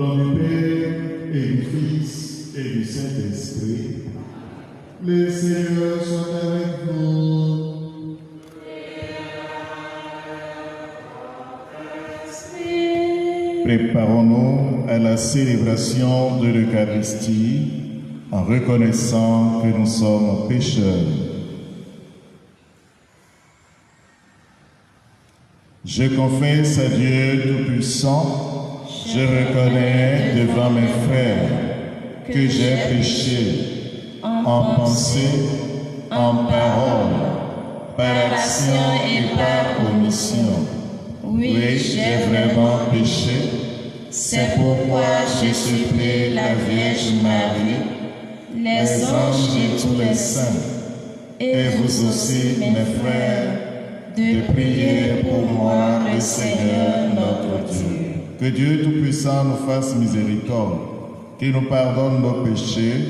nom du Père et du Fils et du Saint-Esprit. Le Seigneur soit avec vous. Préparons-nous à la célébration de l'Eucharistie en reconnaissant que nous sommes pécheurs. Je confesse à Dieu Tout-Puissant, je reconnais devant mes frères que j'ai péché en pensée, en parole, par action et par omission. Oui, j'ai vraiment péché. C'est pourquoi je supplie la Vierge Marie, les anges et tous les saints, et vous aussi, mes frères, de prier pour moi, le Seigneur notre Dieu. Que Dieu Tout-Puissant nous fasse miséricorde, qu'il nous pardonne nos péchés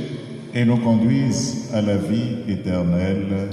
et nous conduise à la vie éternelle.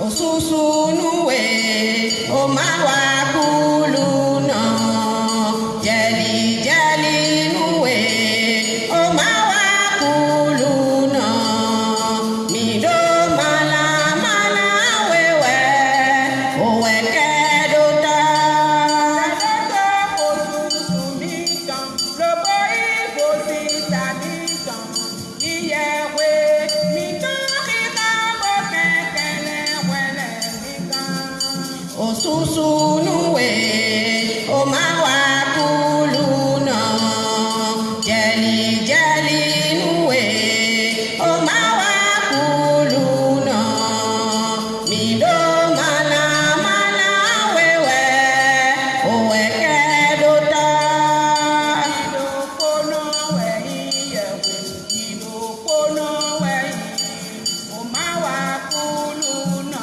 Osusunuwe omawakuluno jali jali nuwe omawakuluno mido mala mala wewe owekedota osusumitan lobo ibo sitanitan iyewe Osusunuwe omawakuluno jali jali nuwe omawakuluno mido mala mala wewe owekedota ilokono weyi yewe ilokono weyi omawakuluno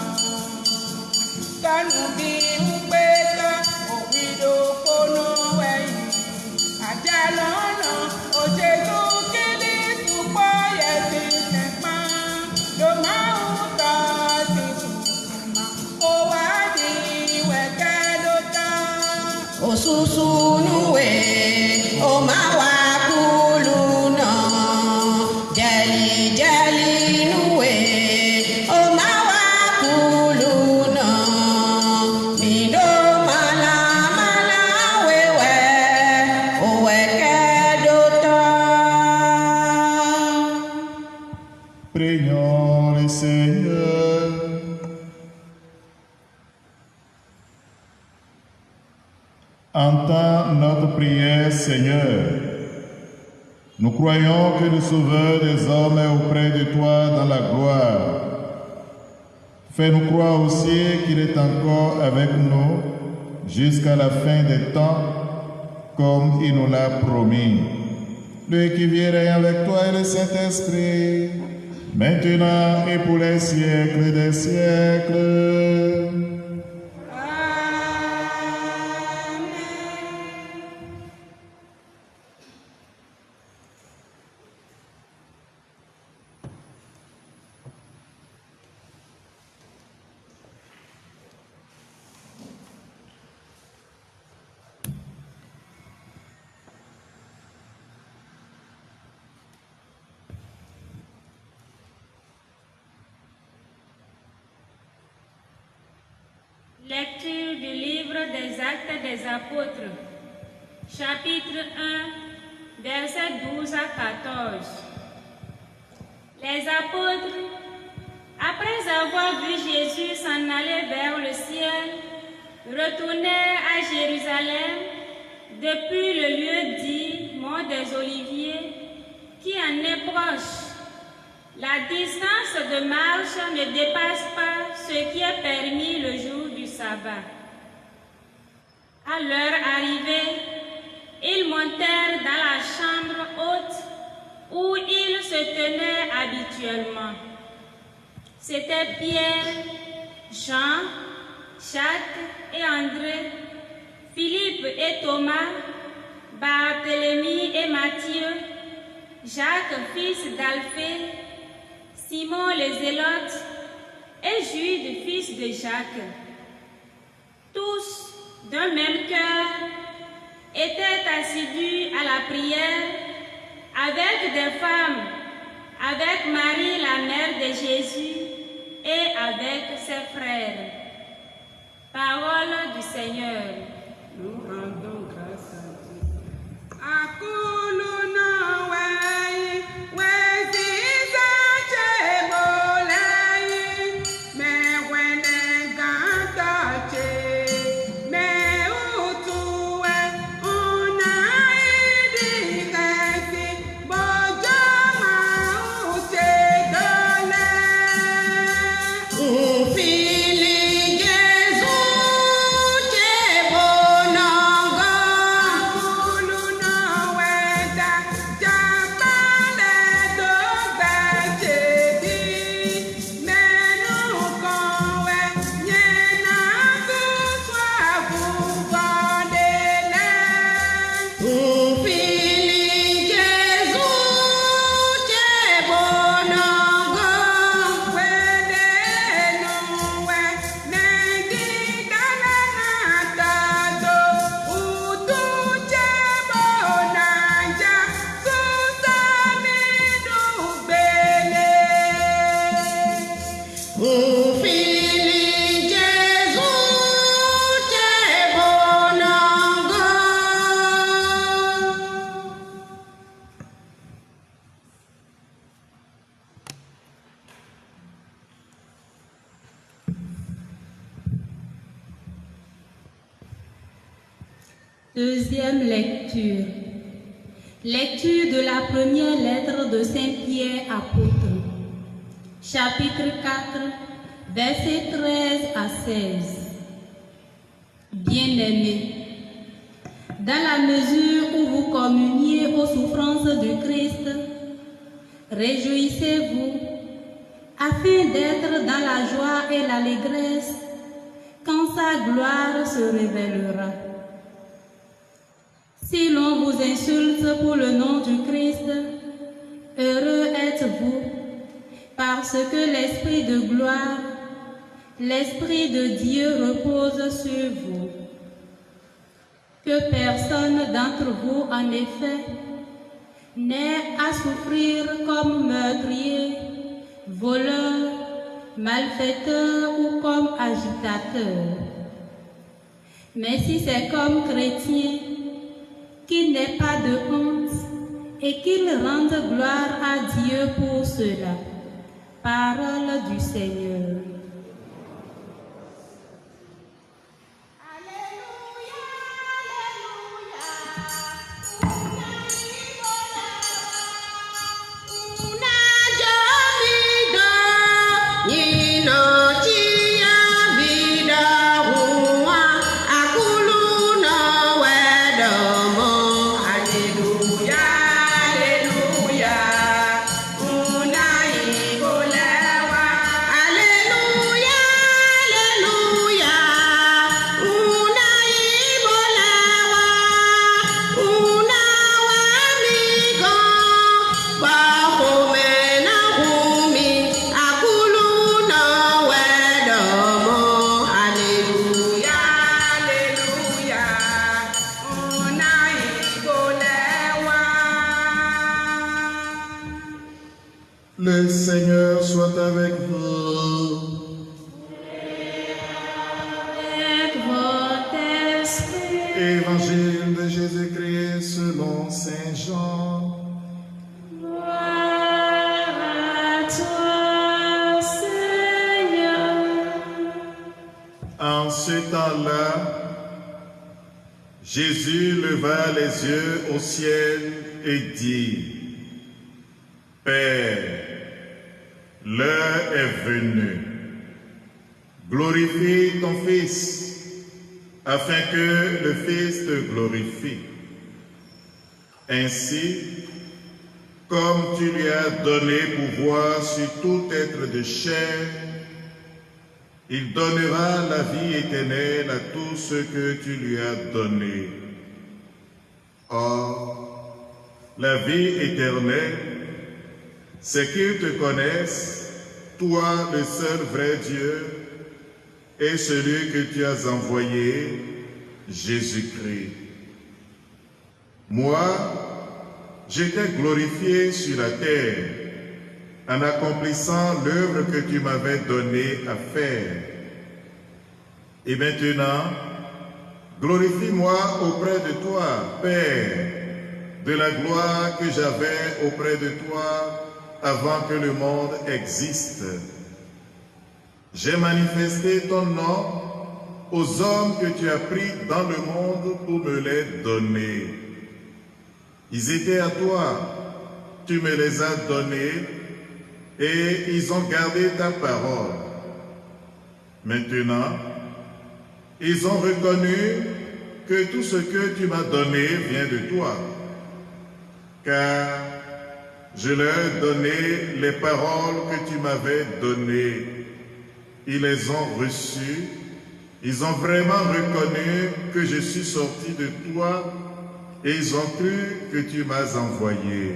kanu bi upeka owido kono weyi ajalona ojeju kele tupo yesi tepa lo mauta tisuma owadi wekedota osusunuwe omawakuluno jali jali nuwe omawakuluno mido mala mala wewe owekedota. Prions le Seigneur. Entends notre prière, Seigneur. Nous croyons que le Sauveur des hommes est auprès de toi dans la gloire. Fais-nous croire aussi qu'il est encore avec nous jusqu'à la fin des temps, comme il nous l'a promis. Lui qui vient règne avec toi et le Saint-Esprit, maintenant et pour les siècles des siècles. Lecture du livre des Actes des Apôtres, chapitre 1, versets 12 à 14. Les apôtres, après avoir vu Jésus s'en aller vers le ciel, retournèrent à Jérusalem depuis le lieu dit Mont des Oliviers, qui en est proche. La distance de marche ne dépasse pas ce qui est permis le jour du sabbat. À leur arrivée, ils montèrent dans la chambre haute où ils se tenaient habituellement. C'étaient Pierre, Jean, Jacques et André, Philippe et Thomas, Barthélemy et Matthieu, Jacques fils d'Alphée, Simon les Zélotes et Jude fils de Jacques. Tous, d'un même cœur, étaient assidus à la prière avec des femmes, avec Marie la mère de Jésus et avec ses frères. Parole du Seigneur. Nous rendons grâce à Dieu. Deuxième lecture. Lecture de la première lettre de Saint Pierre apôtre. Chapitre 4, versets 13 à 16. Bien-aimés, dans la mesure où vous communiez aux souffrances du Christ, réjouissez-vous afin d'être dans la joie et l'allégresse quand sa gloire se révélera. Si l'on vous insulte pour le nom du Christ, heureux êtes-vous, parce que l'Esprit de gloire, l'Esprit de Dieu repose sur vous. Que personne d'entre vous, en effet, n'ait à souffrir comme meurtrier, voleur, malfaiteur ou comme agitateur. Mais si c'est comme chrétien, qu'il n'ait pas de honte et qu'il rende gloire à Dieu pour cela. Parole du Seigneur. Le Seigneur soit avec vous. Avec votre esprit. Évangile de Jésus-Christ selon Saint Jean. Gloire à toi, Seigneur. En ce temps-là, Jésus leva les yeux au ciel et dit: Père, l'heure est venue. Glorifie ton Fils, afin que le Fils te glorifie. Ainsi, comme tu lui as donné pouvoir sur tout être de chair, il donnera la vie éternelle à tous ceux que tu lui as donnés. Or, la vie éternelle, c'est qu'ils te connaissent, toi le seul vrai Dieu, et celui que tu as envoyé, Jésus-Christ. Moi, j'étais glorifié sur la terre, en accomplissant l'œuvre que tu m'avais donnée à faire. Et maintenant, glorifie-moi auprès de toi, Père, de la gloire que j'avais auprès de toi avant que le monde existe. J'ai manifesté ton nom aux hommes que tu as pris dans le monde pour me les donner. Ils étaient à toi, tu me les as donnés, et ils ont gardé ta parole. Maintenant, ils ont reconnu que tout ce que tu m'as donné vient de toi, car je leur ai donné les paroles que tu m'avais données. Ils les ont reçues, ils ont vraiment reconnu que je suis sorti de toi et ils ont cru que tu m'as envoyé.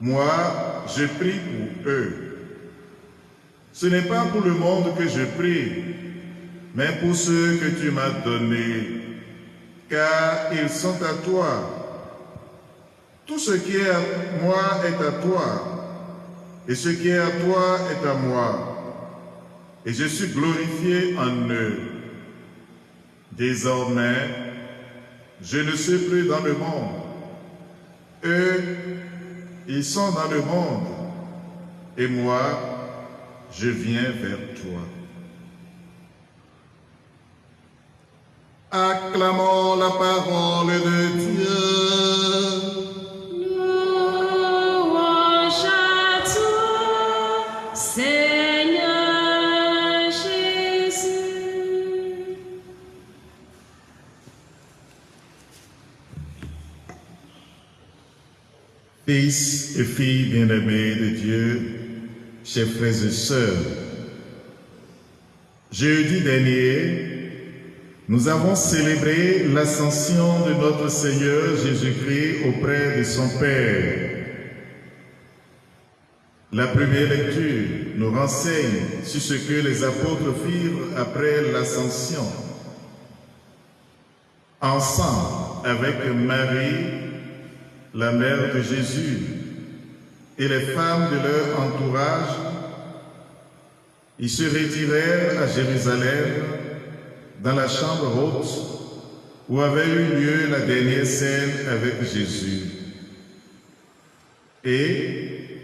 Moi, je prie pour eux. Ce n'est pas pour le monde que je prie, mais pour ceux que tu m'as donnés, car ils sont à toi. Tout ce qui est à moi est à toi, et ce qui est à toi est à moi. Et je suis glorifié en eux. Désormais, je ne suis plus dans le monde. Eux, ils sont dans le monde, et moi, je viens vers toi. Acclamons la parole de Dieu. Louange à toi, Seigneur Jésus. Fils et filles bien-aimés de Dieu, chers frères et sœurs, jeudi dernier, nous avons célébré l'ascension de notre Seigneur Jésus-Christ auprès de son Père. La première lecture nous renseigne sur ce que les apôtres firent après l'ascension. Ensemble avec Marie, la mère de Jésus, et les femmes de leur entourage, ils se retirèrent à Jérusalem, dans la chambre haute, où avait eu lieu la dernière scène avec Jésus. Et,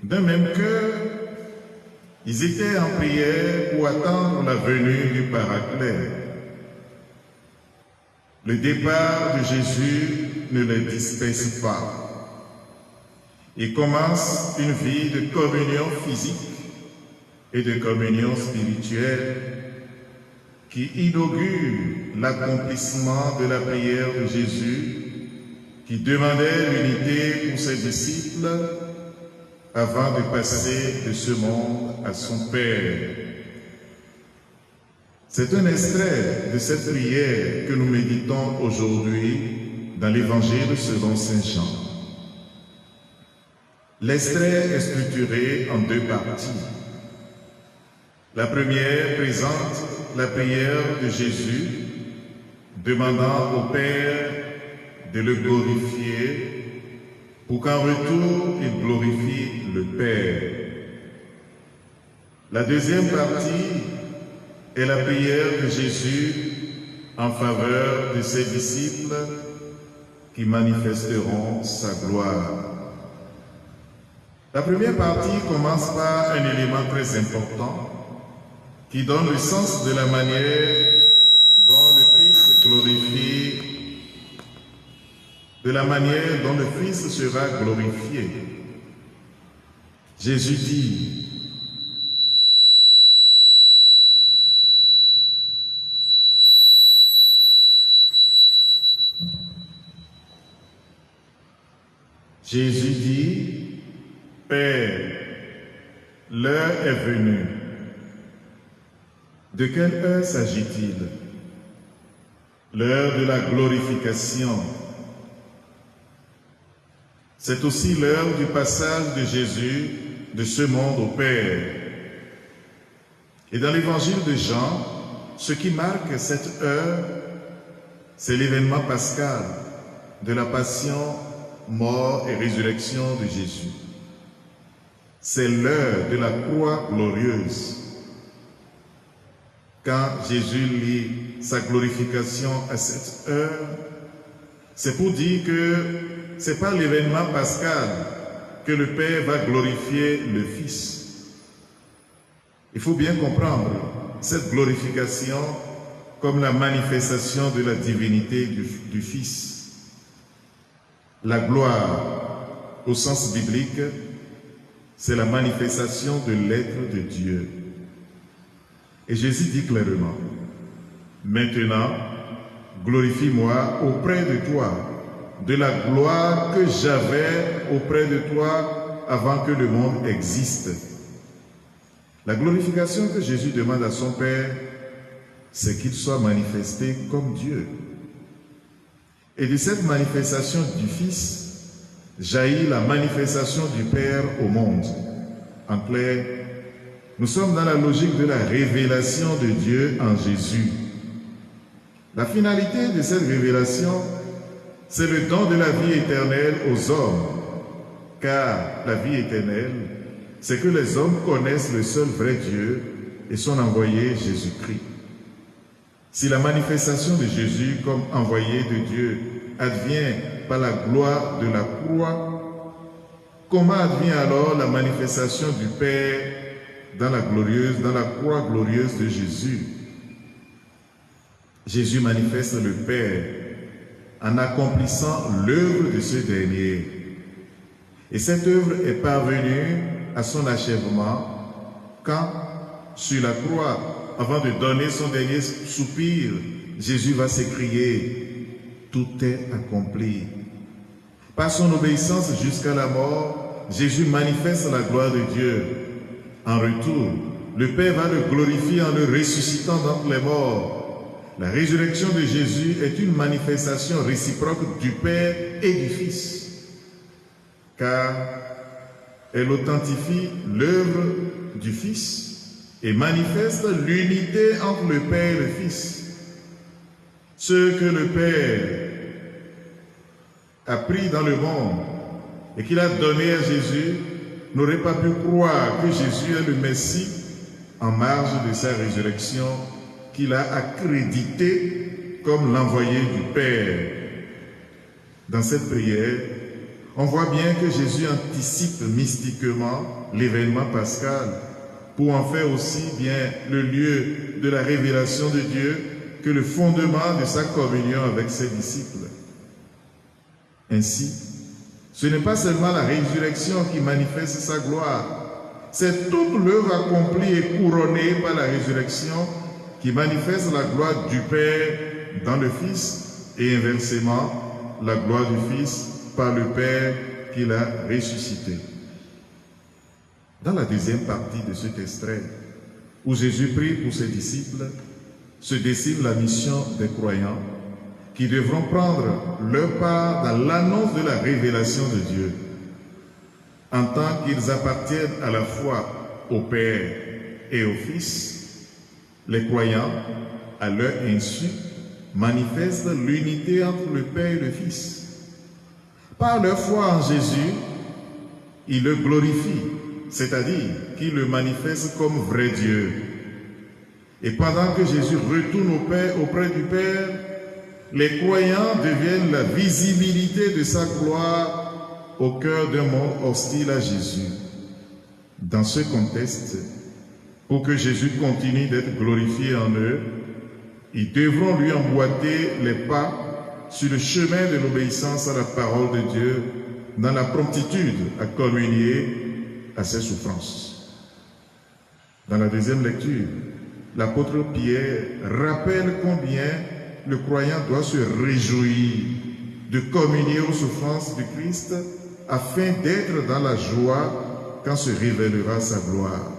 d'un même cœur, ils étaient en prière pour attendre la venue du Paraclet. Le départ de Jésus ne les disperse pas. Il commence une vie de communion physique et de communion spirituelle qui inaugure l'accomplissement de la prière de Jésus, qui demandait l'unité pour ses disciples avant de passer de ce monde à son Père. C'est un extrait de cette prière que nous méditons aujourd'hui dans l'Évangile selon Saint Jean. L'extrait est structuré en deux parties. La première présente la prière de Jésus, demandant au Père de le glorifier pour qu'en retour il glorifie le Père. La deuxième partie est la prière de Jésus en faveur de ses disciples qui manifesteront sa gloire. La première partie commence par un élément très important qui donne le sens de la manière dont le Fils glorifie, de la manière dont le Fils sera glorifié. Jésus dit, Père, l'heure est venue. De quelle heure s'agit-il? L'heure de la glorification. C'est aussi l'heure du passage de Jésus de ce monde au Père. Et dans l'évangile de Jean, ce qui marque cette heure, c'est l'événement pascal de la passion, mort et résurrection de Jésus. C'est l'heure de la croix glorieuse. Quand Jésus lit sa glorification à cette heure, c'est pour dire que ce n'est pas l'événement pascal que le Père va glorifier le Fils. Il faut bien comprendre cette glorification comme la manifestation de la divinité du Fils. La gloire, au sens biblique, c'est la manifestation de l'être de Dieu. Et Jésus dit clairement, « Maintenant, glorifie-moi auprès de toi, de la gloire que j'avais auprès de toi avant que le monde existe. » La glorification que Jésus demande à son Père, c'est qu'il soit manifesté comme Dieu. Et de cette manifestation du Fils, jaillit la manifestation du Père au monde. En clair, nous sommes dans la logique de la révélation de Dieu en Jésus. La finalité de cette révélation, c'est le don de la vie éternelle aux hommes. Car la vie éternelle, c'est que les hommes connaissent le seul vrai Dieu et son envoyé Jésus-Christ. Si la manifestation de Jésus comme envoyé de Dieu advient par la gloire de la croix, comment advient alors la manifestation du Père dans la croix glorieuse de Jésus? Jésus manifeste le Père en accomplissant l'œuvre de ce dernier. Et cette œuvre est parvenue à son achèvement quand, sur la croix, avant de donner son dernier soupir, Jésus va s'écrier « Tout est accompli ». Par son obéissance jusqu'à la mort, Jésus manifeste la gloire de Dieu. En retour, le Père va le glorifier en le ressuscitant d'entre les morts. La résurrection de Jésus est une manifestation réciproque du Père et du Fils, car elle authentifie l'œuvre du Fils et manifeste l'unité entre le Père et le Fils. Ce que le Père a pris dans le monde et qu'il a donné à Jésus n'aurait pas pu croire que Jésus est le Messie en marge de sa résurrection qu'il a accrédité comme l'envoyé du Père. Dans cette prière, on voit bien que Jésus anticipe mystiquement l'événement pascal pour en faire aussi bien le lieu de la révélation de Dieu que le fondement de sa communion avec ses disciples. Ainsi, ce n'est pas seulement la résurrection qui manifeste sa gloire, c'est toute l'œuvre accomplie et couronnée par la résurrection qui manifeste la gloire du Père dans le Fils et inversement la gloire du Fils par le Père qui l'a ressuscité. Dans la deuxième partie de cet extrait, où Jésus prie pour ses disciples, se dessine la mission des croyants qui devront prendre leur part dans l'annonce de la révélation de Dieu, en tant qu'ils appartiennent à la fois au Père et au Fils. Les croyants, à leur insu, manifestent l'unité entre le Père et le Fils. Par leur foi en Jésus, ils le glorifient, c'est-à-dire qu'ils le manifestent comme vrai Dieu. Et pendant que Jésus retourne auprès du Père, les croyants deviennent la visibilité de sa gloire au cœur d'un monde hostile à Jésus. Dans ce contexte, pour que Jésus continue d'être glorifié en eux, ils devront lui emboîter les pas sur le chemin de l'obéissance à la parole de Dieu, dans la promptitude à communier à ses souffrances. Dans la deuxième lecture, l'apôtre Pierre rappelle combien le croyant doit se réjouir de communier aux souffrances du Christ afin d'être dans la joie quand se révélera sa gloire.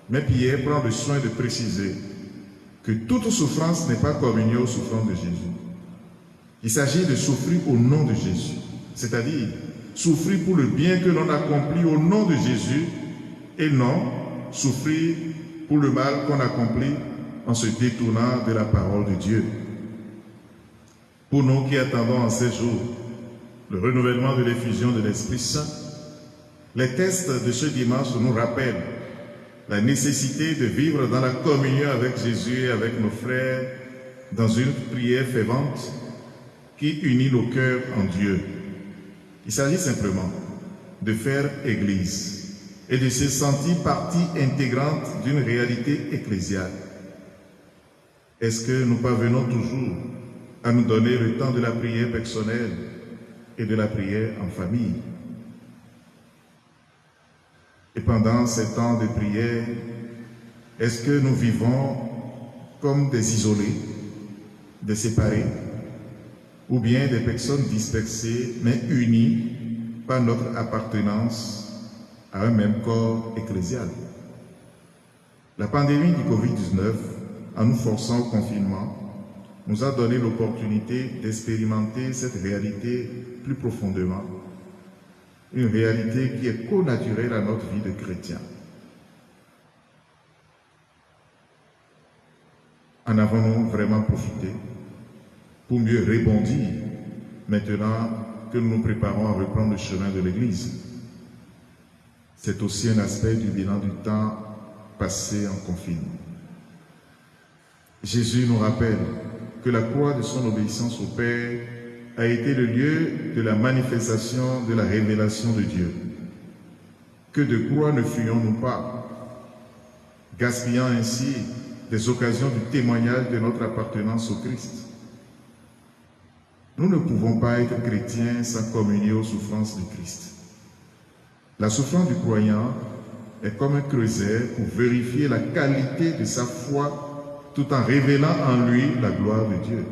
Mais Pierre prend le soin de préciser que toute souffrance n'est pas communiée aux souffrances de Jésus. Il s'agit de souffrir au nom de Jésus, c'est-à-dire souffrir pour le bien que l'on accomplit au nom de Jésus et non souffrir pour le mal qu'on accomplit en se détournant de la parole de Dieu. Pour nous qui attendons en ces jours le renouvellement de l'effusion de l'Esprit Saint, les textes de ce dimanche nous rappellent la nécessité de vivre dans la communion avec Jésus et avec nos frères dans une prière fervente qui unit nos cœurs en Dieu. Il s'agit simplement de faire Église et de se sentir partie intégrante d'une réalité ecclésiale. Est-ce que nous parvenons toujours à nous donner le temps de la prière personnelle et de la prière en famille? Et pendant ces temps de prière, est-ce que nous vivons comme des isolés, des séparés, ou bien des personnes dispersées mais unies par notre appartenance à un même corps ecclésial? La pandémie du Covid-19, en nous forçant au confinement, nous a donné l'opportunité d'expérimenter cette réalité plus profondément. Une réalité qui est connaturelle à notre vie de chrétien. En avons-nous vraiment profité pour mieux rebondir maintenant que nous nous préparons à reprendre le chemin de l'Église? C'est aussi un aspect du bilan du temps passé en confinement. Jésus nous rappelle que la croix de son obéissance au Père a été le lieu de la manifestation de la révélation de Dieu. Que de croix ne fuyons-nous pas, gaspillant ainsi des occasions du témoignage de notre appartenance au Christ. Nous ne pouvons pas être chrétiens sans communier aux souffrances du Christ. La souffrance du croyant est comme un creuset pour vérifier la qualité de sa foi tout en révélant en lui la gloire de Dieu.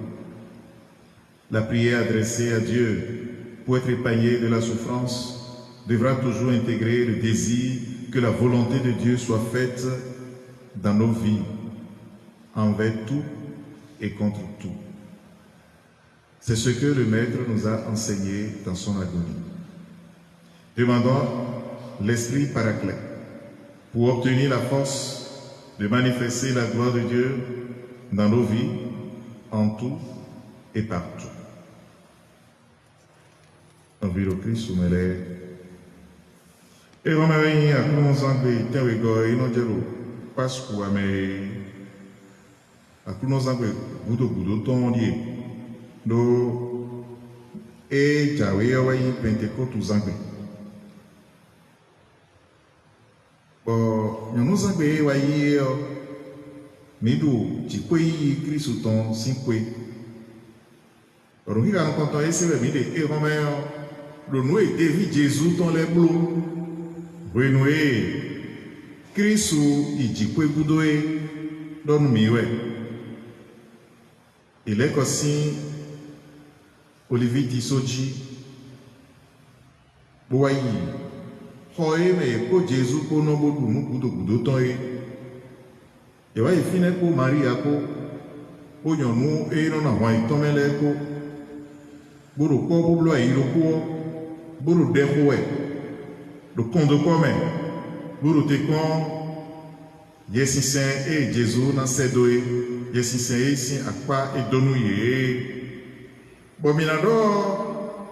La prière adressée à Dieu pour être épargnée de la souffrance devra toujours intégrer le désir que la volonté de Dieu soit faite dans nos vies, envers tout et contre tout. C'est ce que le Maître nous a enseigné dans son agonie. Demandons l'Esprit Paraclet pour obtenir la force de manifester la gloire de Dieu dans nos vies, en tout et partout. Enviro Kristo mele. Et on m'a dit à Kunozangbe, Tewego, Inojero, Pascua, mais à Kunozangbe, Budo, Tondi, Do, et Jawe, Hawaii, Pentecote, Zangbe. Bon, nous avons eu Midu, Chikwe, Chrisuton, Sinkwe. Rohiga nous comptons essayer de et Romain, le noué David Jésus dans les bleus. Renoué, Chrisu, Chikwe Boudoé, donne miwe. Il est aussi Olivier Tissoji, Boayi. Hoye me ko Jésus ko no bodu nu gudo toye. E wa ifine ko Maria ko o yonu e no na wa itomele ko. Buru ko bublo ayiro ko buru de ko e. Do kondo ko me. Buru te kon Yesi sen e Jésus na sedoe. Yesi sen e sin akpa e donu ye. Bo minado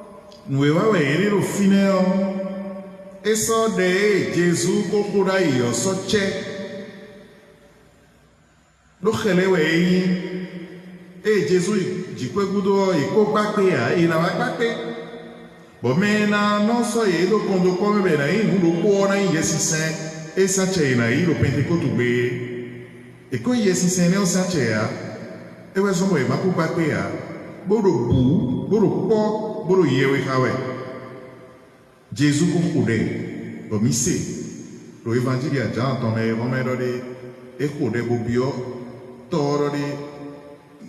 nu e wa we ero fine o. Eso de Jésus kokura iyo soche lo khelewe yi Jésus jikwe gudo iko gbagbe ya ina wa gbagbe bo mena no so ye do kondo ko me na yi nu lo ko na yi sisen e sache na yi lo Pentecote gbe e ko yi sisen ne o sache ya e we so mo e ma ko gbagbe ya boro bu boro po boro yewe kawe Jésus kokode o mise lo évangile a Jean ton me romero de e kode bobio toro de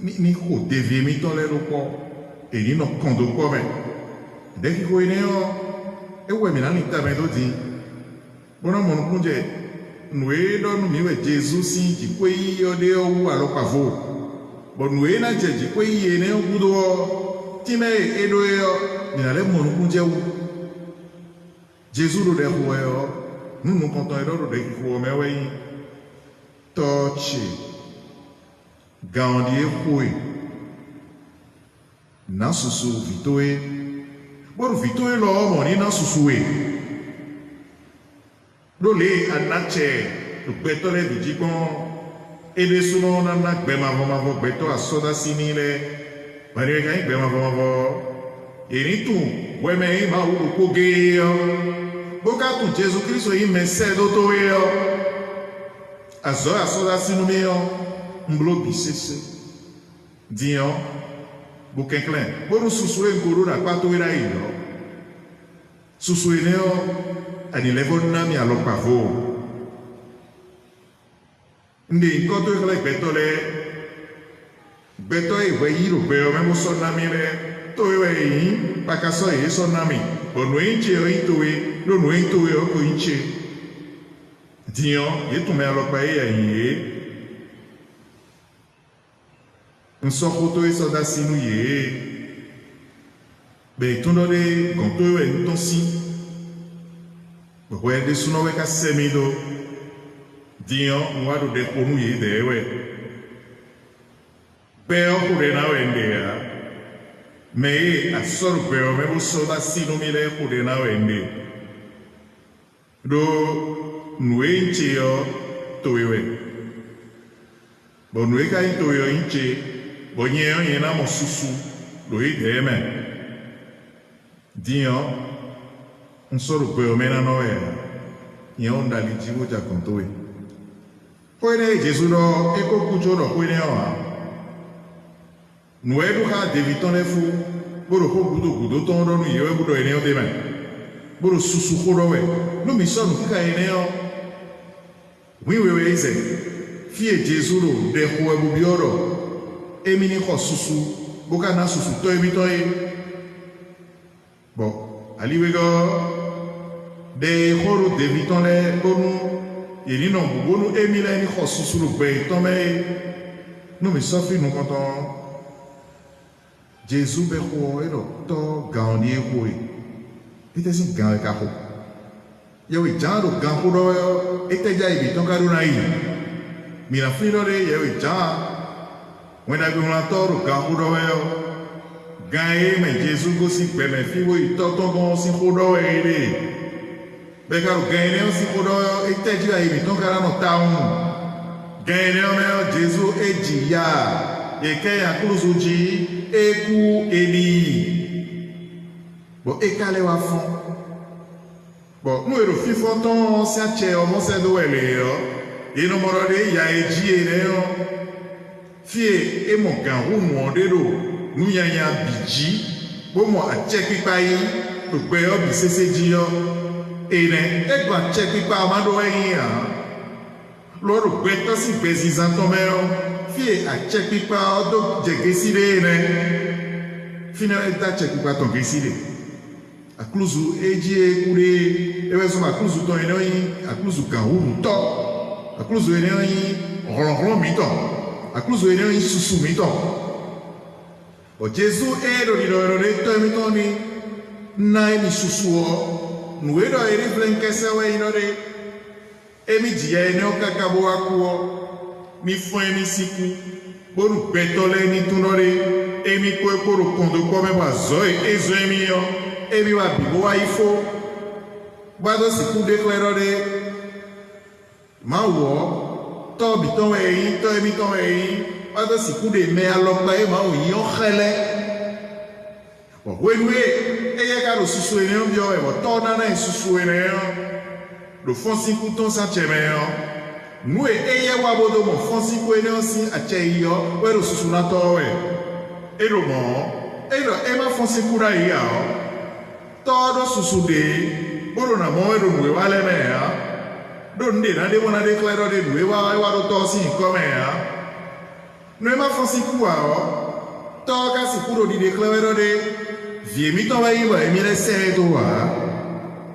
ni ko devie mi ton le ko e ni no kondo ko me de ki ko ine o e we mi na ni ta me do di bona mo no kunje no e do no mi we Jésus si ji ko yi o de o wa lo pavo bo no e na je ji ko yi ne o gudo ti me e do e o ni na le mo no kunje o Jésus le dérouleur, nous nous comptons de le mais oui, torché, gandier foué, n'a sous vitoé, bon vitoé l'homme, on est n'a sous l'olé à nature, le béton est du gibon, et les souvent on a bema vama béton à soda simile, marie gagne bema vama, et ni tout, ouais mais il m'a ou kogé. Boka tu Jésus Christ yi mese do to yo azo asoda sinu me yo mblo bisese dion bokenklen boru susue nguru na pato ira yo susue ne yo ani levo na mi alo pavo ndi koto ile beto e we yiro be o memo so na mi re to we yi pakaso yi so na mi ono inche o itowe lo no itowe o ko inche dion yetu me alo pa e yi nso koto e so da sinu ye be tundo de gonto e ntonsi bo e de suno we ka semido dion nwa do de konu ye de we be o ko de na we ndea me a sorpeo me buso da sino mile kude na wende do nuenche yo toiwe bo nueka into yo inche bo nyeo yena mo susu do ideme dio un sorpeo me na noe yo ndali jiwo ja kontoe Koine Jésus no eko kujo no koine wa. Nous aidons à déviton les fous. Pour le coup, nous devons nous y aller pour le néo demain. Pour le sous-sous nous me sommes qui a néo. Oui, c'est. Fille Jésus, des fois, vous bioro. Et mini ko sous-sous. Bokana sous-sous, toi et toi. Bon, allez, we go. Des fois, déviton les pour nous. Il y a nous, et mille ni ko sous-sous, le pays tombé. Nous me sommes nous contents. Jésus beko ero to gaoni ekoi. Ite sin gan eka ho. Yewe jaro gan ho do ite jai bi to karu nai. Mira fino de yewe ja. Wena bi una toro gan ho do yo. Gan e me Jésus go si pe me fi wo ito to gon si ho do e de. Be karu gan e si ho do yo ite jai bi to karu no taun. Gan e me Jésus e jiya. Eke ya kuluzuji eku eli. Bon, ekale wa fond. Bon, nous ero fifoton si ache o mo se do ele yo. E no morode ya eji ene yo. Fie e mo gan hu mo de do. Nu ya biji. Bo mo ache pipa yi. To gbe yo bi sese ji yo. Ene e gba ache pipa amado e ya. Loro gbe to si bezizan to me yo. Fie a check pipa odo jegesire ne. Fina eta check pipa ton gesire. A kluzu eji ekure ewe so ma kluzu ton ene yi a kluzu kan hu to. A kluzu ene yi ron mi to. A kluzu ene yi susu mi to. O Jesu ero di do de to mi to ni na mi susu o. Nu ero ere flenkese we ino de. Emi ji ene o kakabo akuo. Mi fue mi siku boru betole ni tunore emi ko ekoro kondo ko me bazoi ezo emi yo emi wa bibo wa ifo bado siku declare de ma wo to bi to e to emi to e bado siku de me alopa e ma o yo khele bo wenwe e ye ka ro susu ene yo e bo to na na susu ene yo do fon siku ton sa cheme yo. Nous et wabodo mon fonsi ko ene osi ache yo wero susuna to we ero mo ero e ma fonsi kura ya todo susude boro na mo ero we wale me ya do nde na de wona declare de we wa do to si ko me ya no e ma fonsi kuwa o to ka si kuro di declare de vie mi to wa yi wa mi le se to wa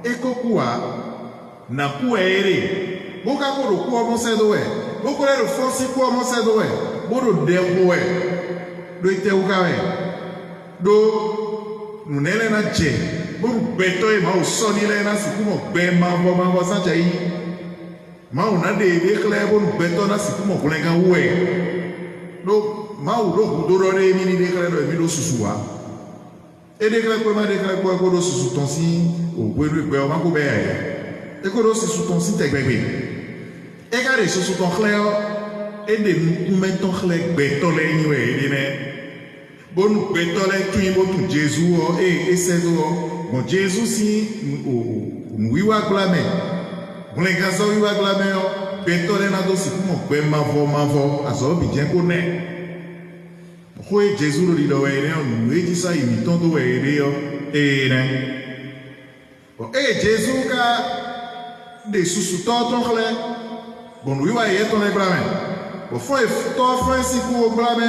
e ko kuwa na ku ere. Boka koro ku omo se do e. Boko le fonsi ku omo se do e. Boro de ko e. Do ite uka e. Do nunele na je. Boro beto e ma o soni le na siku mo be ma bo sa je yi. Ma o na de kle boro beto na siku mo kulenga we. Do ma o do do re mi ni de kle do mi do susuwa. E de kle ko ma de kle ko do susu tonsi o gberu pe o ma ko be e. E ko do susu tonsi te gbegbe. E ka de susu ton chleo e de nukumeton chle betole niwe e ne bonu betole tuin botu Jésus o e sedo bon Jésus si o wiwa glame bon gazo wiwa glame o betole na do si mo pe mavo aso bi je ko ne ko e Jésus ro di do e ne o nu e ji sa imiton do e de o e ne bon e Jésus ka de susu ton chle. Bon, oui, ouais, il est ton blâme. Bon, faut si pour au blâme,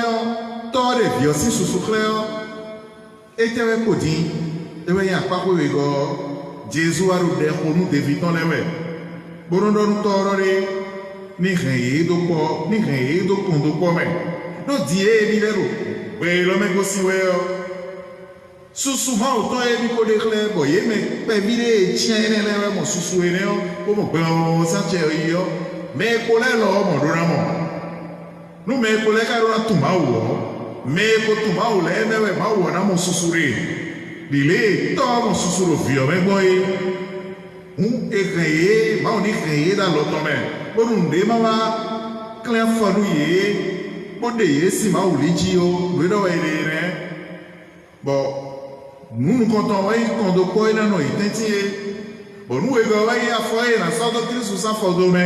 toi, les vieux, si sous souffleur, et tu avais codé, et oui, il y a pas de Jésus a roulé pour nous d'éviter les web. Bon, nous t'aurons ni rien de quoi, ni rien de compte quoi, mais nous disons, ni les roues, oui, l'homme est aussi, ouais, souvent, autant et du côté clair, bon, il mais pas vidé, tiens, il est mon sous-sous, et néo, pour mon bon, ça, tiens, mais pour les hommes, nous mais pour les carons tumaou, mais pour tumaou les mais maou na mon sussuré, il est tout mon sussuré vieux mais boy, on est créé, on est créé dans l'autre main, pour nous démarrer, clair fanouillé, pour des si maou ligio, nous devons aider, bon, nous comptons qu'on doit quoi dans nos identités. Bon, nous, à foyer, dans sa doctrine, sous sa forme,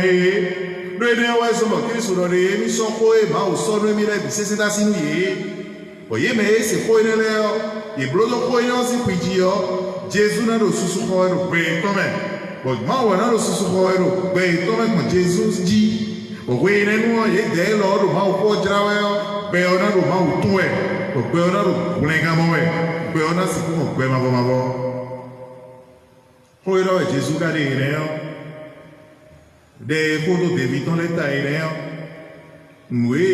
ne wa so mo Kristo do re mi so ko e ma o so no mi re bi se ta sinu ye o ye me se ko ne le yo e blodo ko yo si kwiji yo Jesu na do susu ko ro be to me bo ma wa na do susu ko ro be to me mo Jesus ji o we ne no ye de lo do ma o ko jra we yo be o na do ma o tu e o be o na do kulenga mo we be o na si ko be ma bo ko ro Jesu ka de ne yo de kodo de viton leta ireo nwe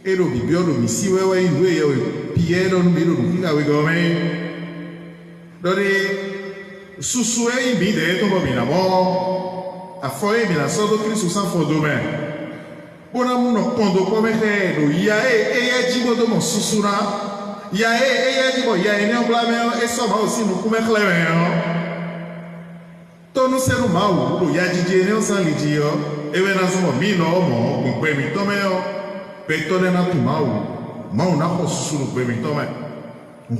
ero bibio do misi wewe nwe ye piero no biro do kinga we gome dore susue ibi de to bo bina bo afoe bina so do Kristo san fodo me bona mu no kondo ko me he do ya e jibo do mo susura ya e jibo ya ene obla me e so ma o si no kuma chleme yo tonu seru mau do ya jije ne osan liji yo ewe na so mi no mo ko pe mi to me yo pe to ne na tu mau na ko suru pe mi to me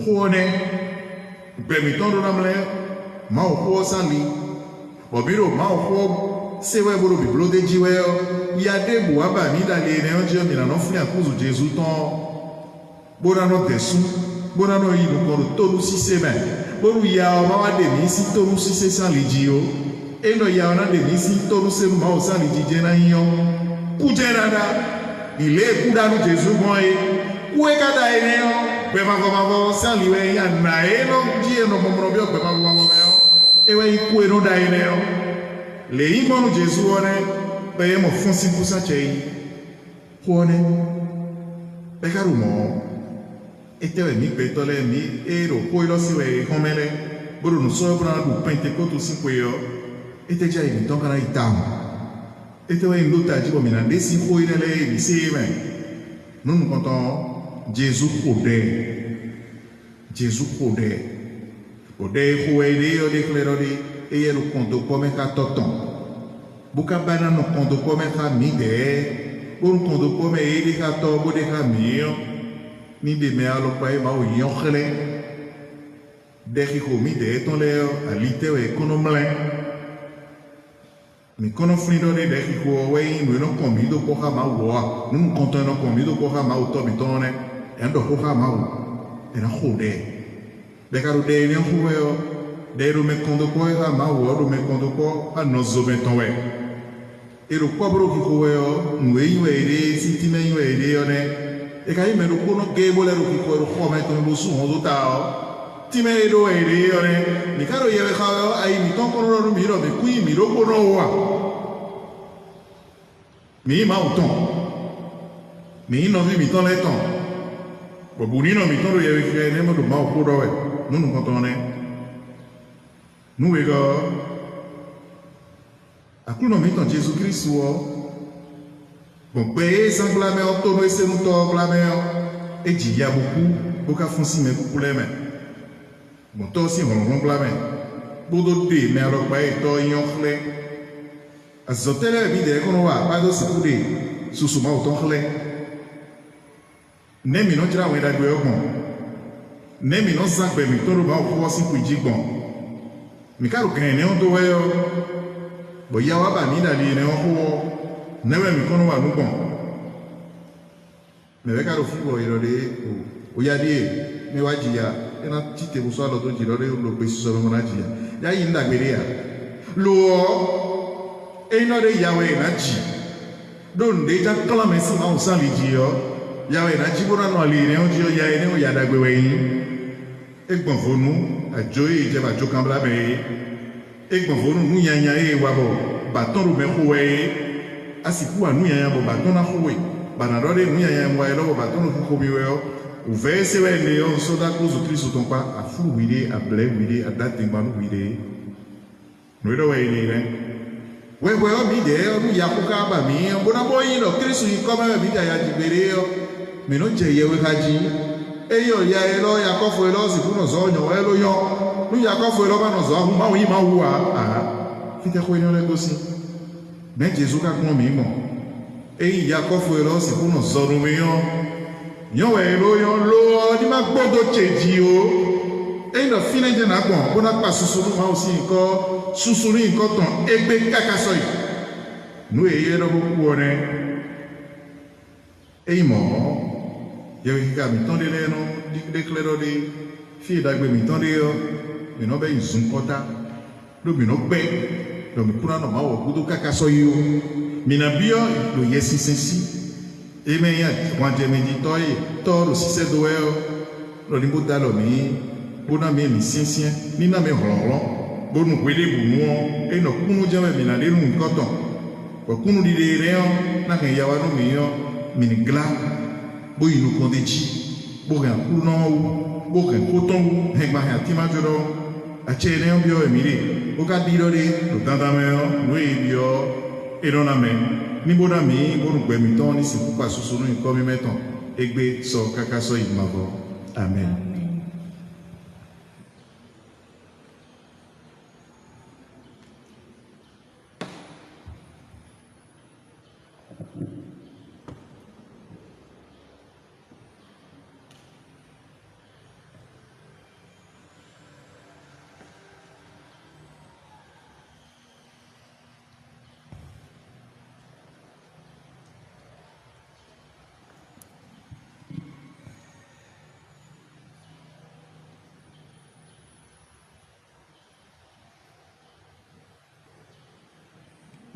ko ne pe mi to do na mle mau ko san li o biro mau ko se we buru bi blo de jiwe yo ya de bu aba mi da le ne o je mi na no fun akuzu Jesu ton bona no desu bona no yi no ko to lu si se me boru ya o ma wa de mi si toru si se san liji o e no ya ona de mi si toru se ma o san liji je na yo ku je dada ile ku da nu Jesu mo e ku e ka da e ne o pe ma go san liwe ya na e no ji e no mo mo bi o pe ma go yo e we ku e no da e ne o le yi mo nu Jesu o ne pe mo fun si ku sa che yi ku ne pe ka ru mo etewe mi petole mi ero koilo siwe homele buru no so bra du pentecosto 5 yo eteja mi tonka na itam etewe luta jibo mi na desi koile le mi seme non konton Jésus kode koile yo de clerodi e ero konto come ka toton buka bana no konto come ka mi de buru konto come ele ka to bo de ka mio ni de me alo pa e ma o yonkhele de ko mi de ton le alite we konomle mi kono frido de ko we no comido ko ha ma wo no konto no comido ko ha ma o to bitone endo ko ha ma o era khode de karu de ne ko we de ro me kondo ko ha ma wo ro me kondo ko a no zo beton we e ro ko bro ki ko we o nwe de siti me de yo ne e kai me ro kono ke bolero ki ko ro ko ma to mo su ho ta o ti me ro e re yo ne mi karo ye kha ai mi ton ko ro mi ro me ku mi ro ko no wa mi ma o ton mi no vi mi ton le ton bo buni no mi ton ro ye ke ne mo do ma o ko ro we nu ko ton ne nu we go akuno mi ton Jesus Christ o bon pe sanglame o to no ese no to glame o e ji ya boka fonsi me ku le me bon to si ron glame bodo de me ro pa e to yon khle azotele bi de ko no wa pa do si ku de susu ma o to khle ne mi no jira we da gbe ogbon ne mi no san pe mi to ro ba o ko si ku ji gbon mi ka ro kan ne o do we o bo ya wa ba mi da li ne o ko newe mi kono wa nukon me ve karo fugo irode o ya die me wa jiya ena tite bu so lo to jirode lo pe so mo na jiya ya yi nda gbere ya lo e no de yawe na ji don de ja kala me si ma o san li ji yo yawe na ji bora no ali ne o ji yo ya ene o ya da gbe we yin egbon fonu ajoyi je ba jo kan bla be egbon fonu nu yanya e wa bo baton ru me ko we asiku anu ya bo batona howe banadore nu ya mwa elo batono ko biwe o uvese we ne on soda kuzu Kristo tonpa afu wide able wide adate manu wide no do we ne we o mi de o ya ku ka ba mi o bona boyi no Kristo yi ko ma bi da ya jibere o me no je ye we kaji e yo ya elo ya ko fo elo si kuno zo nyo elo yo nu ya ko fo elo ba no zo hu ma wi ma wu a kite ko ni o le gosi mais Jésus ka kon mi mo e ya ko fo elo si kuno zo ru mi yo yo we lo ni ma gbodo cheji o e no fine je na gbon bona pa susuru ma o si nko susuru nko ton egbe kaka so yi nous ayons beaucoup et il mort. Il y a eu un temps de l'élan, d'éclairer des filles d'agbe, mais tant de mais non, ben, ils ont quota. Le bino paix, le mukuna no mawo, kudu kakasoyo. Minabio, le yesi sensi. Et mais il y a quand je me dis, toi, le 6 doyo, le limbo d'alomi, bonami, mi sien, ni na me rolon, bonu kwele bunu, et no kunu jamais minale nous coton. Pour kunu di réon, na kan yawa no miyo, minigla, bo yinu kondeji, bo gan kunon, bo gan coton, hengba hatima joro, a chere bio emiri, bo ka dirore, lo tandameo, no ebio, et non amen. Ni bonami, bonu gwemiton, ni si kupa susunu in komi meton, egbe so kakaso imavo. Amen.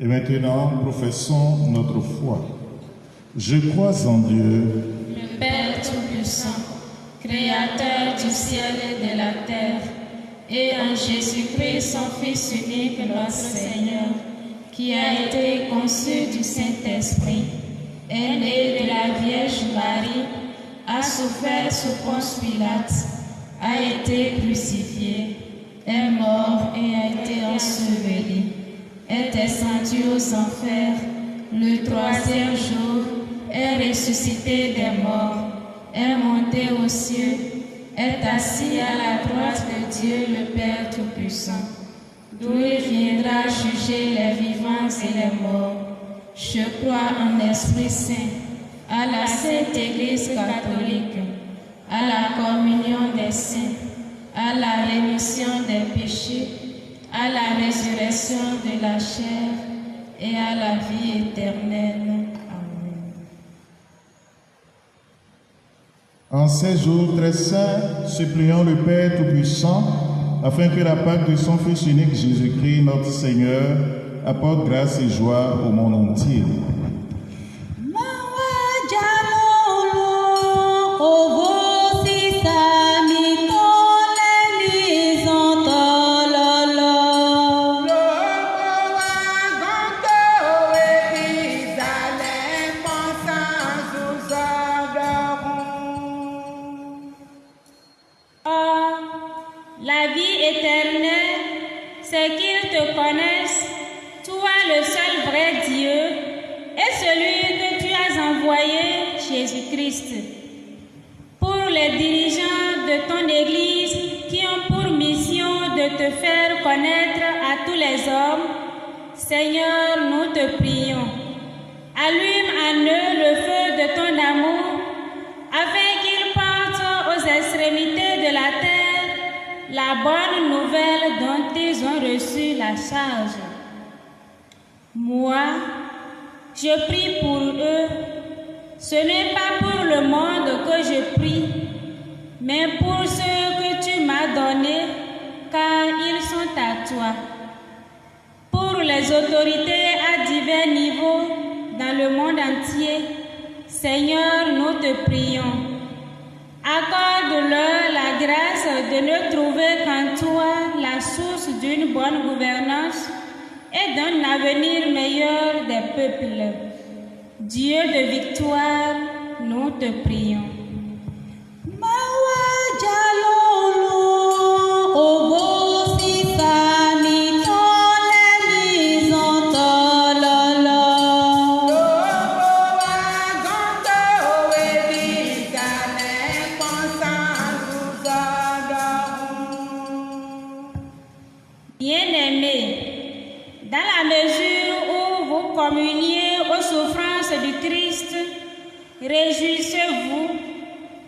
Et maintenant, professons notre foi. Je crois en Dieu, le Père Tout-Puissant, Créateur du ciel et de la terre, et en Jésus-Christ, son Fils unique, notre Seigneur, qui a été conçu du Saint-Esprit, est né de la Vierge Marie, a souffert sous Ponce Pilate, a été crucifié, est mort et a été enseveli, est descendu aux enfers, le 3e jour, est ressuscité des morts, est monté aux cieux, est assis à la droite de Dieu le Père Tout-Puissant, d'où il viendra juger les vivants et les morts. Je crois en l'Esprit Saint, à la Sainte Église catholique, à la communion des saints, à la rémission des péchés, à la résurrection de la chair et à la vie éternelle. Amen. En ces jours très saints, supplions le Père Tout-Puissant, afin que la Pâque de son Fils unique Jésus-Christ, notre Seigneur, apporte grâce et joie au monde entier. La vie éternelle, c'est qu'ils te connaissent, toi le seul vrai Dieu, et celui que tu as envoyé, Jésus-Christ. Pour les dirigeants de ton Église qui ont pour mission de te faire connaître à tous les hommes, Seigneur, nous te prions. Allume en eux le feu de ton amour, afin qu'ils portent aux extrémités de la terre la bonne nouvelle dont ils ont reçu la charge. Moi, je prie pour eux. Ce n'est pas pour le monde que je prie, mais pour ceux que tu m'as donnés, car ils sont à toi. Pour les autorités à divers niveaux dans le monde entier, Seigneur, nous te prions. Accorde-leur la grâce de ne trouver qu'en toi la source d'une bonne gouvernance et d'un avenir meilleur des peuples. Dieu de victoire, nous te prions. Bien-aimés, dans la mesure où vous communiez aux souffrances du Christ, réjouissez-vous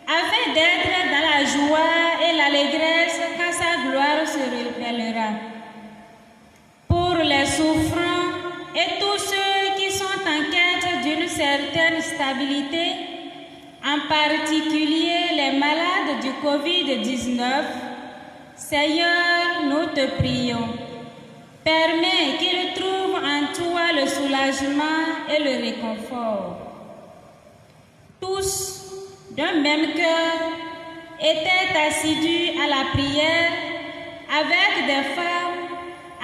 afin d'être dans la joie et l'allégresse quand sa gloire se révélera. Pour les souffrants et tous ceux qui certaine stabilité, en particulier les malades du Covid-19, Seigneur, nous te prions. Permets qu'ils trouvent en toi le soulagement et le réconfort. Tous, d'un même cœur, étaient assidus à la prière avec des femmes,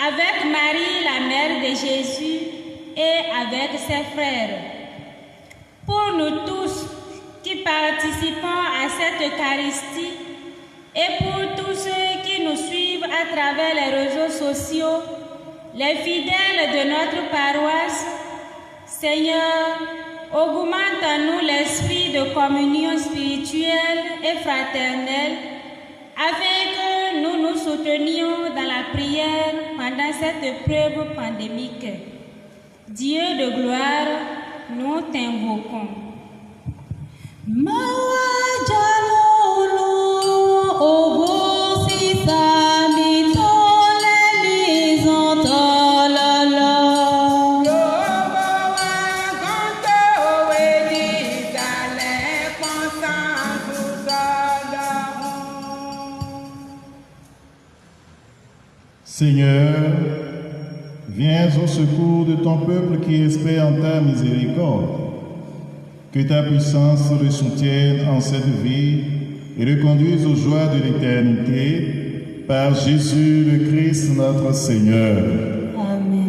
avec Marie, la mère de Jésus, et avec ses frères. Pour nous tous qui participons à cette Eucharistie et pour tous ceux qui nous suivent à travers les réseaux sociaux, les fidèles de notre paroisse, Seigneur, augmente en nous l'esprit de communion spirituelle et fraternelle, afin que nous nous soutenions dans la prière pendant cette épreuve pandémique. Dieu de gloire, nous t'invoquons. Seigneur, viens au secours de ton peuple qui espère en ta miséricorde. Que ta puissance le soutienne en cette vie et le conduise aux joies de l'éternité par Jésus le Christ notre Seigneur. Amen.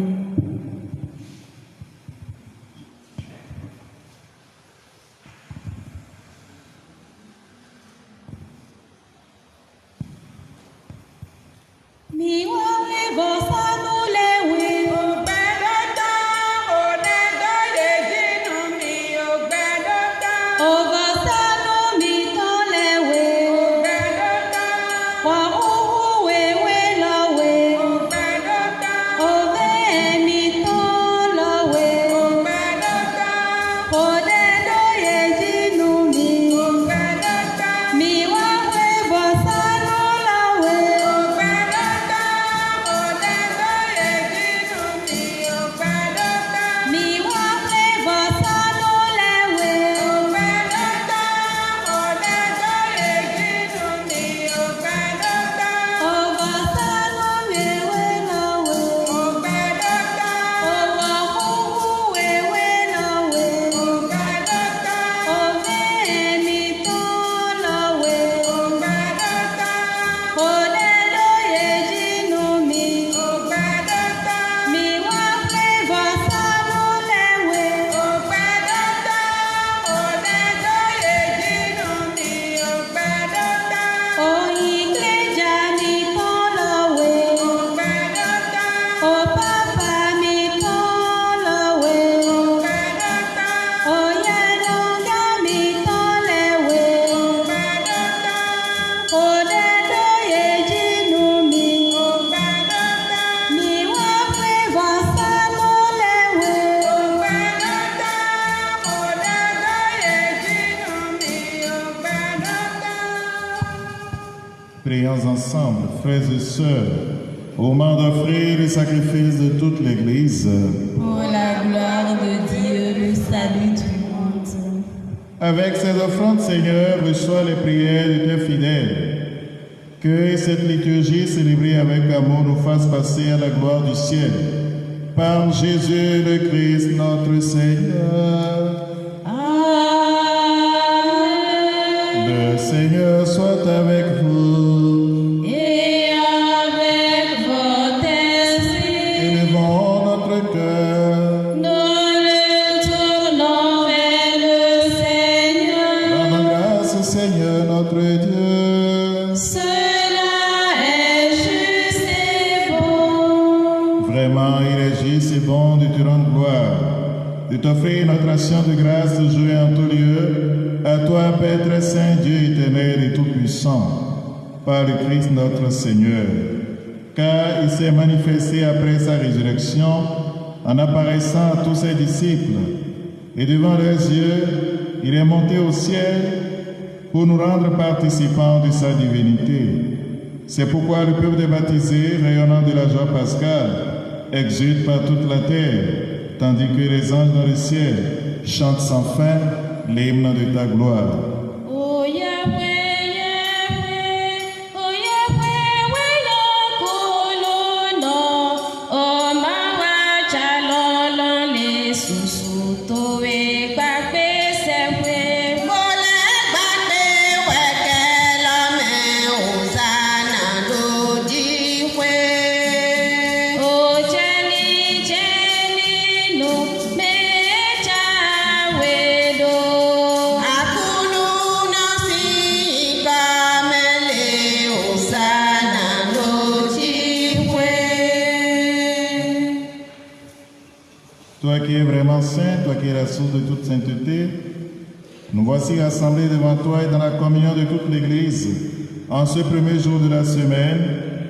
Prions ensemble, frères et sœurs, au moment d'offrir le sacrifice de toute l'Église. Pour la gloire de Dieu, le salut du monde. Avec ces offrandes, Seigneur, reçois les prières de tes fidèles. Que cette liturgie célébrée avec amour nous fasse passer à la gloire du ciel. Par Jésus le Christ, notre Seigneur. Le Seigneur soit avec vous. Et avec votre esprit. Élevons notre cœur. Nous le tournons vers le Seigneur. Rendons grâce au Seigneur notre Dieu. Cela est juste et bon. Vraiment, il est juste et bon de te rendre gloire, de t'offrir notre action de grâce jouée en tout lieu. À toi, Père très saint, Dieu éternel et tout-puissant, par le Christ notre Seigneur, car il s'est manifesté après sa résurrection en apparaissant à tous ses disciples, et devant leurs yeux, il est monté au ciel pour nous rendre participants de sa divinité. C'est pourquoi le peuple des baptisés, rayonnant de la joie pascale, exulte par toute la terre, tandis que les anges dans le ciel chante sans fin l'hymne de ta gloire. O Yahweh, Yahweh, O Yahweh, Wayakolono, O Mawa Chalolon, les sous toé, Bakbe Sewe. Mole gbàgbé wẹ̀kẹ́ lọ́mẹ́ Hosanna lódì wé. O Jenny, Jenny, no mecha wedo. Akulu náà sí ìgbà mẹ́lẹ̀ Hosanna lódì wé. Toi qui es vraiment saint, toi qui es la source de toute sainteté, nous voici rassemblés devant toi et dans la communion de toute l'Église. En ce premier jour de la semaine,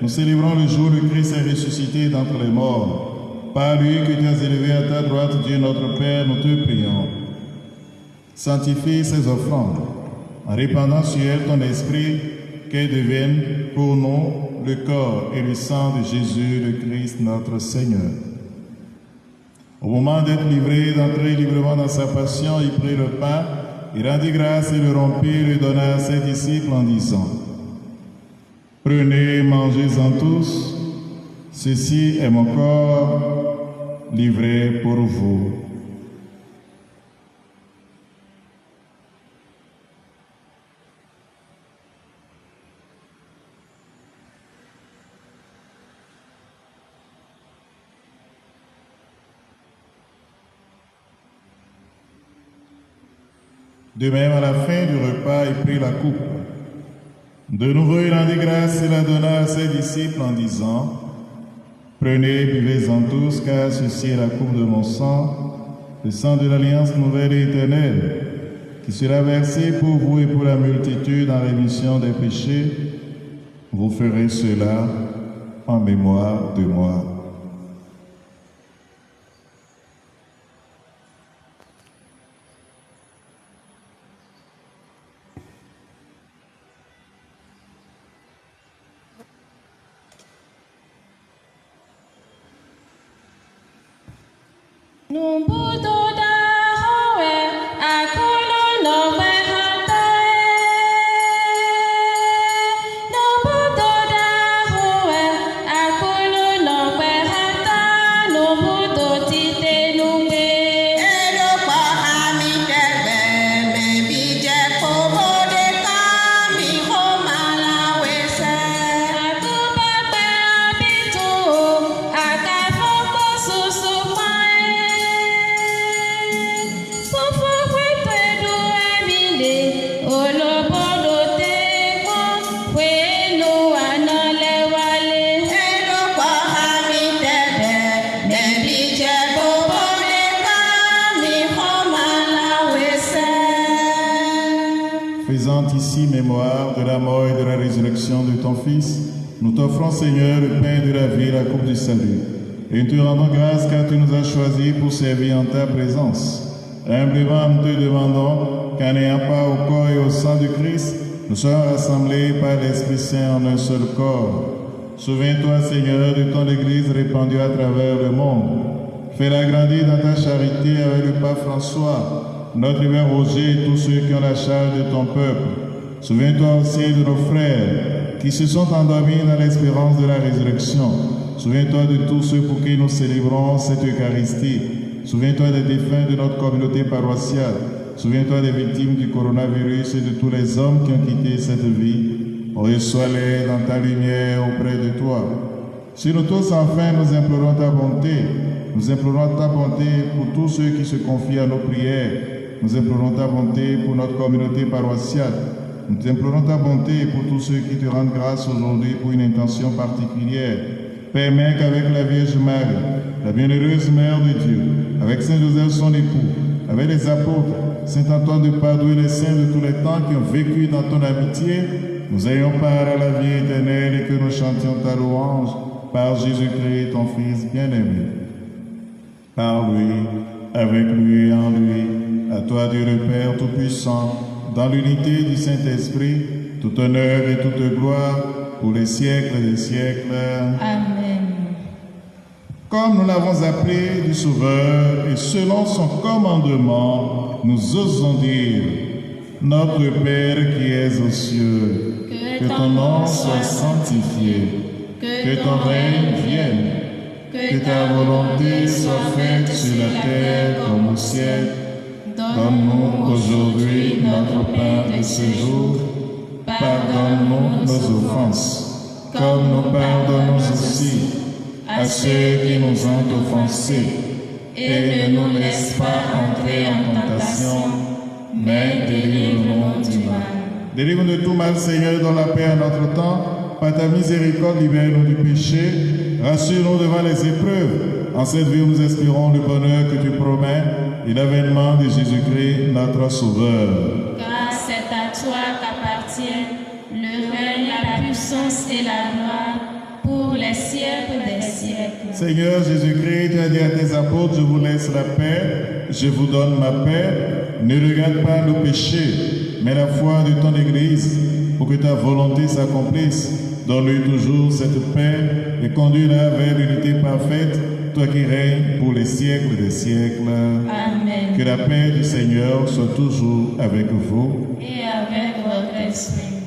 nous célébrons le jour où Christ est ressuscité d'entre les morts. Par lui que tu as élevé à ta droite, Dieu notre Père, nous te prions. Sanctifie ces offrandes, en répandant sur elles ton esprit, qu'elles deviennent pour nous le corps et le sang de Jésus, le Christ, notre Seigneur. Au moment d'être livré, d'entrer librement dans sa passion, il prit le pain, il rendit grâce et le rompit, et le donna à ses disciples en disant: Prenez, mangez-en tous, ceci est mon corps livré pour vous. De même, à la fin du repas, il prit la coupe. De nouveau, il rendit grâce et la donna à ses disciples en disant: Prenez, buvez-en tous, car ceci est la coupe de mon sang, le sang de l'alliance nouvelle et éternelle, qui sera versé pour vous et pour la multitude en rémission des péchés. Vous ferez cela en mémoire de moi. Numbudoda howe, akulu nowe hatae. Numbudoda howe, akulu nowe hata. Numbudo tite nube. Edo pa ami dẹgbẹ mẹbi jẹ kówó de ká mi kó máa la wẹsẹ. Akubagbe abitu, akafoko susu pae. Fufu kwepedu eminde, olobodo teko, kwenu analewale. Edo pa ami dẹgbẹ mẹbi jẹ kówó de ká mi kó máa la wẹsẹ. Faisant ici mémoire de la mort et de la résurrection de ton Fils, nous t'offrons, Seigneur, le pain de la vie et la coupe du salut. Et nous te rendons grâce car tu nous as choisis pour servir en ta présence. Humblement, nous te demandons qu'en n'ayant pas au corps et au sang du Christ, nous soyons rassemblés par l'Esprit Saint en un seul corps. Souviens-toi, Seigneur, de ton Église répandue à travers le monde. Fais-la grandir dans ta charité avec le pape François, notre évêque Roger et tous ceux qui ont la charge de ton peuple. Souviens-toi aussi de nos frères qui se sont endormis dans l'espérance de la résurrection. Souviens-toi de tous ceux pour qui nous célébrons cette Eucharistie. Souviens-toi des défunts de notre communauté paroissiale. Souviens-toi des victimes du coronavirus et de tous les hommes qui ont quitté cette vie. Reçois-les dans ta lumière auprès de toi. Sur nous tous, enfin, nous implorons ta bonté. Nous implorons ta bonté pour tous ceux qui se confient à nos prières. Nous implorons ta bonté pour notre communauté paroissiale. Nous implorons ta bonté pour tous ceux qui te rendent grâce aujourd'hui pour une intention particulière. Permets qu'avec la Vierge Marie, la bienheureuse Mère de Dieu, avec Saint Joseph son époux, avec les apôtres, Saint Antoine de Padoue et les saints de tous les temps qui ont vécu dans ton amitié, nous ayons part à la vie éternelle et que nous chantions ta louange par Jésus-Christ, ton Fils bien-aimé. Par lui, avec lui et en lui, à toi Dieu le Père Tout-Puissant, dans l'unité du Saint-Esprit, tout honneur et toute gloire pour les siècles des siècles. Amen. Comme nous l'avons appelé du Sauveur et selon son commandement, nous osons dire, notre Père qui es aux cieux, que ton nom soit sanctifié, que ton règne vienne, que ta volonté soit faite sur la terre comme au ciel. Donne-nous aujourd'hui notre pain de ce jour. Pardonne-nous nos offenses, comme nous pardonnons aussi à ceux qui nous ont offensés. Et ne nous laisse pas entrer en tentation, mais délivre-nous du mal. Délivre-nous de tout mal, Seigneur, dans la paix à notre temps. Par ta miséricorde, libère-nous du péché. Rassure-nous devant les épreuves. En cette vie, nous espérons le bonheur que tu promets et l'avènement de Jésus-Christ, notre Sauveur. Car c'est à toi qu'appartiennent le règne, la puissance et la gloire pour les siècles des siècles. Seigneur Jésus-Christ, tu as dit à tes apôtres, je vous laisse la paix, je vous donne ma paix. Ne regarde pas nos péchés, mais la foi de ton Église, pour que ta volonté s'accomplisse. Donne-lui toujours cette paix et conduis-la vers l'unité parfaite, toi qui règnes pour les siècles des siècles. Amen. Que la paix du Seigneur soit toujours avec vous. Et avec votre esprit.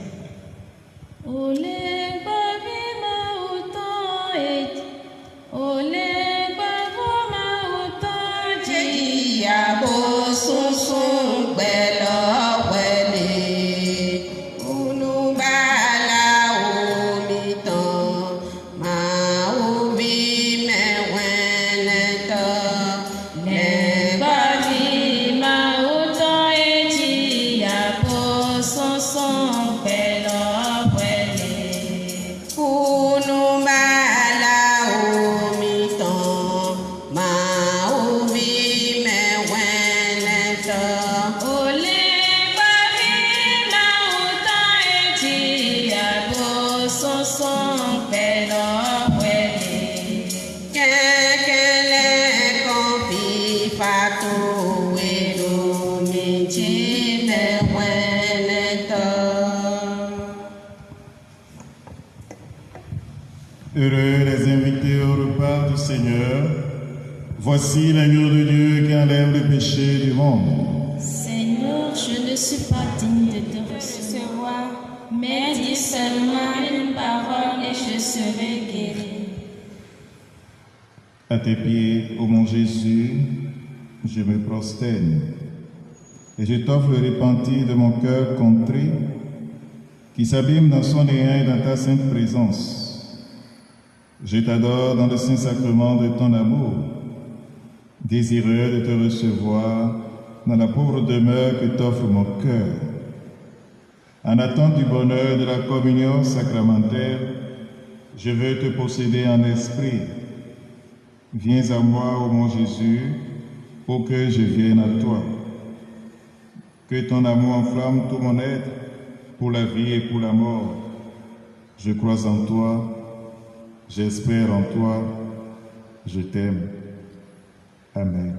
Heureux les invités au repas du Seigneur. Voici l'agneau de Dieu qui enlève le péché du monde. Seigneur, je ne suis pas digne de te recevoir, mais dis seulement une parole et je serai guéri. À tes pieds, ô mon Jésus, je me prosterne et je t'offre le repentir de mon cœur contrit qui s'abîme dans son néant et dans ta sainte présence. Je t'adore dans le saint sacrement de ton amour, désireux de te recevoir dans la pauvre demeure que t'offre mon cœur. En attente du bonheur de la communion sacramentelle, je veux te posséder en esprit. Viens à moi, ô mon Jésus, pour que je vienne à toi. Que ton amour enflamme tout mon être pour la vie et pour la mort. Je crois en toi. J'espère en toi, je t'aime. Amen.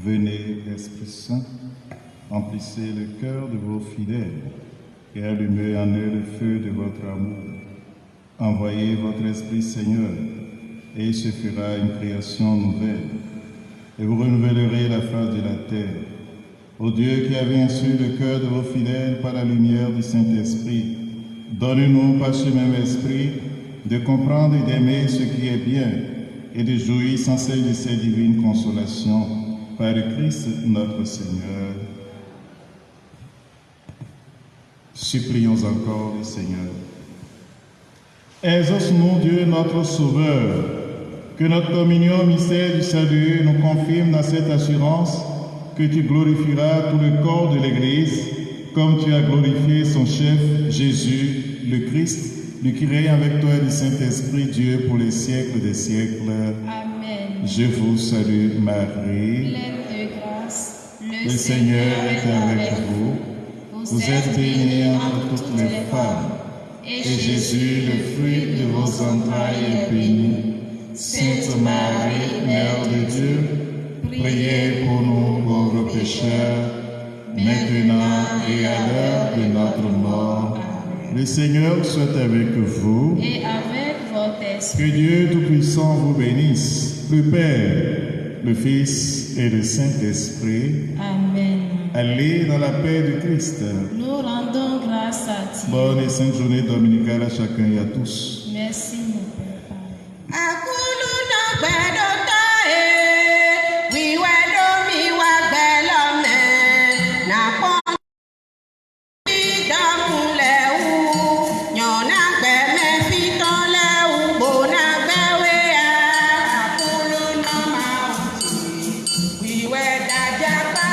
Venez, Esprit Saint, emplissez le cœur de vos fidèles et allumez en eux le feu de votre amour. Envoyez votre Esprit, Seigneur, et il se fera une création nouvelle, et vous renouvellerez la face de la terre. Ô Dieu qui avez instruit le cœur de vos fidèles par la lumière du Saint-Esprit, donne-nous par ce même Esprit de comprendre et d'aimer ce qui est bien et de jouir sans cesse de ces divines consolations par Christ notre Seigneur. Supplions encore le Seigneur. Exauce-nous, Dieu notre Sauveur, que notre communion au mystère du salut nous confirme dans cette assurance que tu glorifieras tout le corps de l'Église, comme tu as glorifié son chef, Jésus, le Christ, lui qui règne avec toi et le Saint-Esprit, Dieu, pour les siècles des siècles. Amen. Je vous salue, Marie. Pleine de grâce, Le Seigneur est avec vous. Vous êtes bénie entre toutes les femmes, et Jésus, le fruit de vos entrailles, est béni. Sainte Marie, Mère de Dieu, priez pour nous pauvres pécheurs, maintenant et à l'heure de notre mort. Le Seigneur soit avec vous. Et avec votre esprit. Que Dieu Tout-Puissant vous bénisse, le Père, le Fils et le Saint-Esprit. Amen. Allez dans la paix de Christ. Nous rendons grâce à Dieu. Bonne et sainte journée dominicale à chacun et à tous. Merci, mon Père. Akulu na gbedo ta e, wiwe do mi wa gbelo me, na pon mi damu le wu, nyon na gbe me fiton le wu, bo na gbe we a. Akulu na ma uti, wiwe daja pa